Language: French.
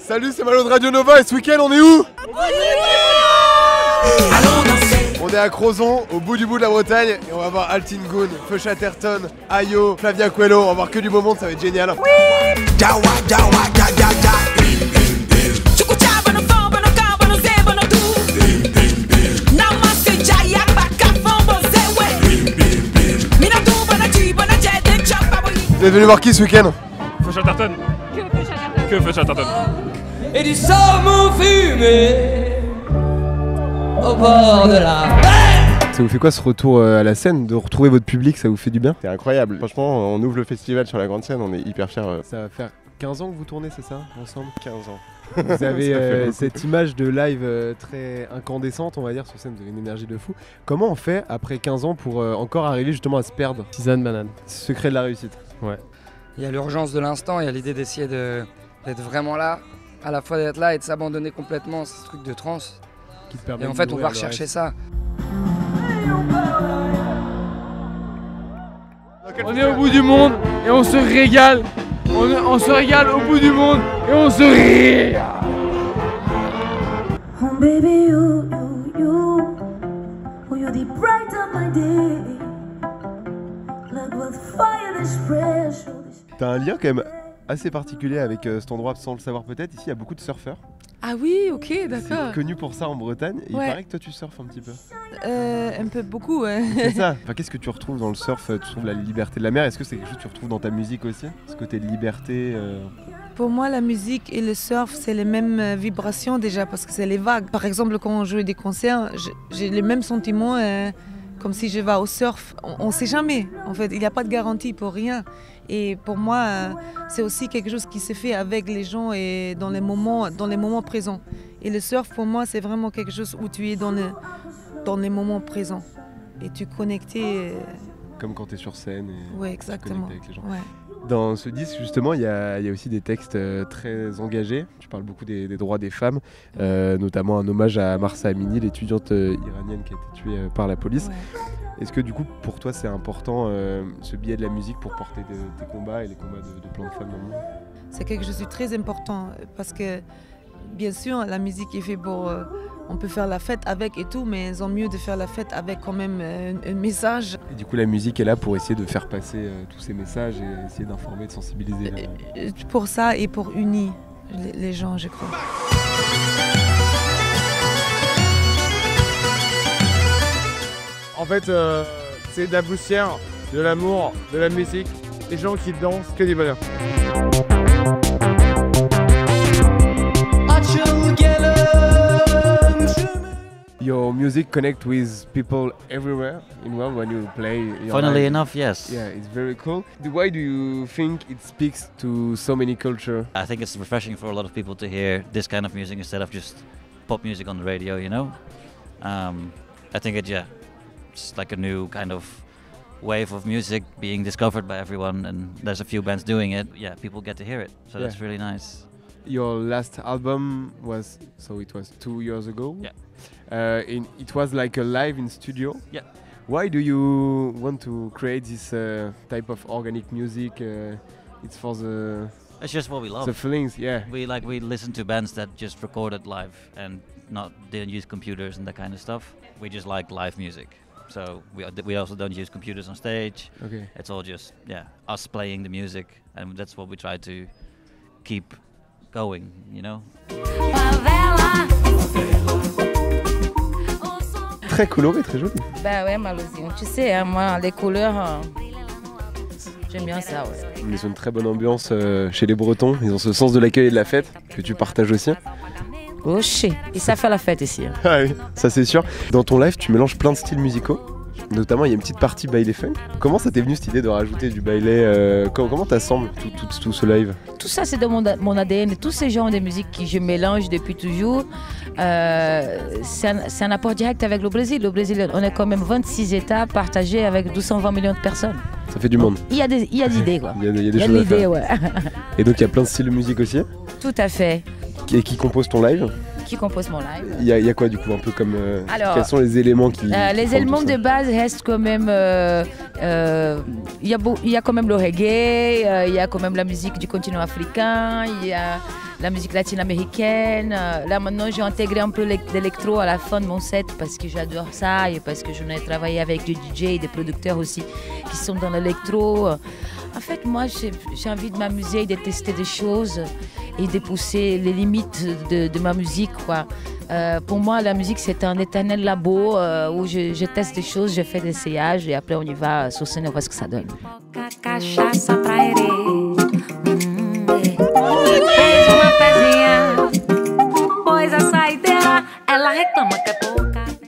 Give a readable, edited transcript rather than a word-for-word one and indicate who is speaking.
Speaker 1: Salut, c'est Malo de Radio Nova et ce week-end on est où? On est à Crozon, au bout de la Bretagne, et on va voir Altin Gun, Feu Chatterton, Ayo, Flavia Coelho, on va voir que du beau monde, ça va être génial. Oui. Vous êtes venu voir qui ce week-end?
Speaker 2: Feu Chatterton. Que Feu Chatterton.
Speaker 3: Et du saumon fumé au bord de la mer.
Speaker 1: Ça vous fait quoi ce retour à la scène, de retrouver votre public, ça vous fait du bien? C'est incroyable, franchement on ouvre le festival sur la grande scène, on est hyper fiers. Ça va faire 15 ans que vous tournez, c'est ça, ensemble? 15 ans. Vous avez cette image de live très incandescente, on va dire, sur scène, vous avez une énergie de fou. Comment on fait après 15 ans pour encore arriver justement à se perdre?
Speaker 2: Tisane banane.
Speaker 1: Secret de la réussite.
Speaker 2: Ouais.
Speaker 4: Il y a l'urgence de l'instant, il y a l'idée d'essayer d'être vraiment là, à la fois d'être là et de s'abandonner complètement, ce truc de transe.
Speaker 1: Qui te permet
Speaker 4: et en fait on va rechercher ça.
Speaker 2: On est au bout du monde et on se régale. On se régale au bout du monde et on se régale.
Speaker 5: Oh baby, you're the bright of my day. Like with fire this fresh.
Speaker 1: T'as un lien quand même assez particulier avec cet endroit sans le savoir peut-être. Ici il y a beaucoup de surfeurs.
Speaker 6: Ah oui, ok, d'accord.
Speaker 1: C'est connu pour ça en Bretagne. Et
Speaker 6: Ouais.
Speaker 1: il paraît que toi tu surfes un petit peu.
Speaker 6: Un peu beaucoup, ouais.
Speaker 1: C'est ça. Enfin, qu'est-ce que tu retrouves dans le surf? Tu trouves la liberté de la mer? Est-ce que c'est quelque chose que tu retrouves dans ta musique aussi? Ce côté de liberté
Speaker 6: Pour moi, la musique et le surf, c'est les mêmes vibrations déjà, parce que c'est les vagues. Par exemple, quand on joue des concerts, j'ai les mêmes sentiments comme si je vais au surf. On ne sait jamais, en fait. Il n'y a pas de garantie pour rien. Et pour moi, c'est aussi quelque chose qui se fait avec les gens et dans les moments présents. Et le surf, pour moi, c'est vraiment quelque chose où tu es dans les moments présents. Et tu es connecté.
Speaker 1: comme quand tu es sur scène et
Speaker 6: Oui,
Speaker 1: tu
Speaker 6: exactement.
Speaker 1: connectes avec les gens.
Speaker 6: Ouais.
Speaker 1: Dans ce disque, justement, il y a aussi des textes très engagés. Tu parles beaucoup des droits des femmes, notamment un hommage à Mahsa Amini, l'étudiante iranienne qui a été tuée par la police.
Speaker 6: Ouais.
Speaker 1: Est-ce que du coup, pour toi, c'est important ce biais de la musique pour porter tes combats et les combats de plein de femmes dans le monde?
Speaker 6: C'est quelque chose de très important parce que, bien sûr, la musique est faite pour... on peut faire la fête avec et tout, mais c'est mieux de faire la fête avec quand même un message.
Speaker 1: Et du coup, la musique est là pour essayer de faire passer tous ces messages et essayer d'informer, de sensibiliser.
Speaker 6: Pour ça et pour unir les gens, je crois.
Speaker 2: En fait, c'est de la poussière, de l'amour, de la musique, des gens qui dansent, que du bonheur.
Speaker 1: Your music connect with people everywhere in the world when you play.
Speaker 7: Funnily enough, yes.
Speaker 1: Yeah, it's very cool. Why do you think it speaks to so many culture?
Speaker 7: I think it's refreshing for a lot of people to hear this kind of music instead of just pop music on the radio, you know? I think it's like a new kind of wave of music being discovered by everyone, and there's a few bands doing it. Yeah, people get to hear it, so that's really nice.
Speaker 1: Your last album was 2 years ago.
Speaker 7: Yeah.
Speaker 1: It was like a live in studio.
Speaker 7: Yeah.
Speaker 1: Why do you want to create this type of organic music? It's for
Speaker 7: It's just what we love.
Speaker 1: the feelings, yeah.
Speaker 7: We listen to bands that just recorded live and didn't use computers and that kind of stuff. We just like live music. So we also don't use computers on stage.
Speaker 1: Okay.
Speaker 7: It's all just us playing the music, and that's what we try to keep going, you know.
Speaker 1: Très coloré, très joli.
Speaker 8: Bah ouais, Malozion. Tu sais, hein, moi, les couleurs, j'aime bien ça, ouais.
Speaker 1: Ils ont une très bonne ambiance chez les Bretons. Ils ont ce sens de l'accueil et de la fête que tu partages aussi.
Speaker 8: Oh, shit. Et ça fait la fête ici. Hein.
Speaker 1: Ah oui, ça c'est sûr. Dans ton live, tu mélanges plein de styles musicaux. Notamment, il y a une petite partie baile funk. Comment ça t'est venu cette idée de rajouter du baile Comment t'assembles tout ce live?
Speaker 8: Tout ça, c'est dans mon ADN. Tous ces genres de musique que je mélange depuis toujours, c'est un apport direct avec le Brésil. Le Brésil, on est quand même 26 États partagés avec 220 millions de personnes.
Speaker 1: Ça fait du monde.
Speaker 8: Il y a des idées, quoi.
Speaker 1: Il y a des choses à faire.
Speaker 8: Ouais.
Speaker 1: Et donc, il y a plein de styles de musique aussi.
Speaker 8: Tout à fait.
Speaker 1: Et qui compose ton live?
Speaker 8: Qui compose mon live.
Speaker 1: Il y a quoi du coup un peu comme
Speaker 8: Alors,
Speaker 1: quels sont les éléments qui
Speaker 8: les éléments de base restent quand même il y a quand même le reggae, il y a quand même la musique du continent africain, il y a la musique latino-américaine. Là maintenant j'ai intégré un peu l'électro à la fin de mon set parce que j'adore ça et parce que j'en ai travaillé avec des DJ et des producteurs aussi qui sont dans l'électro. En fait, moi, j'ai envie de m'amuser et de tester des choses et de pousser les limites de ma musique, quoi. Pour moi, la musique, c'est un éternel labo où je teste des choses, je fais des essayages et après, on y va sur scène, on voit ce que ça donne.
Speaker 5: Cachaça pra